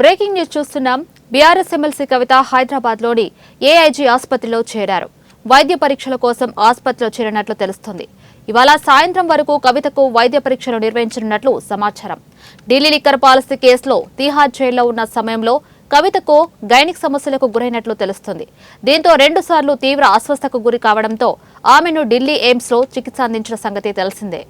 Breaking news చూస్తున్నాం. BRS MLC కవిత హైదరాబాద్ లోని AIG ఆసుపత్రిలో చేరారు. వైద్య పరీక్షల కోసం ఆసుపత్రిలో చేరినట్లు తెలుస్తుంది. ఇవాళ సాయంత్రం వరకు కవితకు వైద్య పరీక్షలు నిర్వహించనున్నట్లు సమాచారం. ఢిల్లీ లిక్కర్ పాలసీ కేసులో తీహార్ జైల్లో ఉన్న సమయంలో కవితకు గైనిక్ సమస్యలకు గురైనట్లు తెలుస్తుంది. దీంతో 2 సార్లు తీవ్ర అస్వస్థతకు గురి కావడంతో ఆమెను ఢిల్లీ ఎయిమ్స్ లో చికిత్స అందించిన సంగతి తెలిసిందే.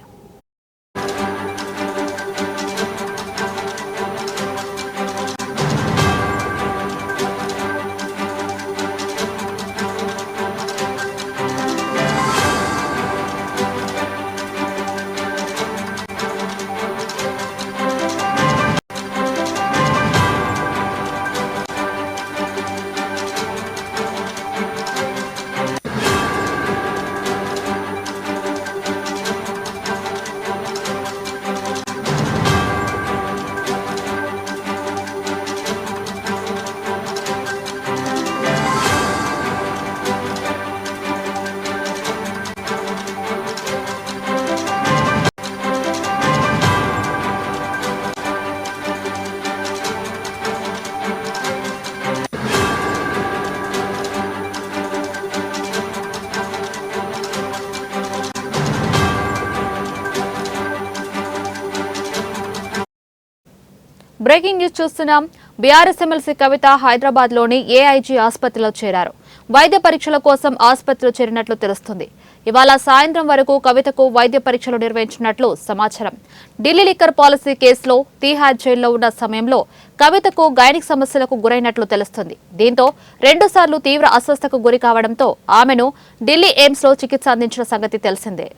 బ్రేకింగ్ న్యూస్ చూస్తున్నాం. బీఆర్ఎస్ ఎమ్మెల్సీ కవిత హైదరాబాద్ లోని ఏఐజీ ఆసుపత్రిలో చేరారు. వైద్య పరీక్షల కోసం ఆసుపత్రిలో చేరినట్లు తెలుస్తుంది. ఇవాళ సాయంత్రం వరకు కవితకు వైద్య పరీక్షలు నిర్వహించినట్లు సమాచారం. ఢిల్లీ లిక్కర్ పాలసీ కేసులో తీహార్ జైల్లో ఉన్న సమయంలో కవితకు గైనిక్ సమస్యలకు గురైనట్లు తెలుస్తుంది. దీంతో 2 సార్లు తీవ్ర అస్వస్థతకు గురి కావడంతో ఆమెను ఢిల్లీ ఎయిమ్స్ లో చికిత్స అందించిన సంగతి తెలిసిందే.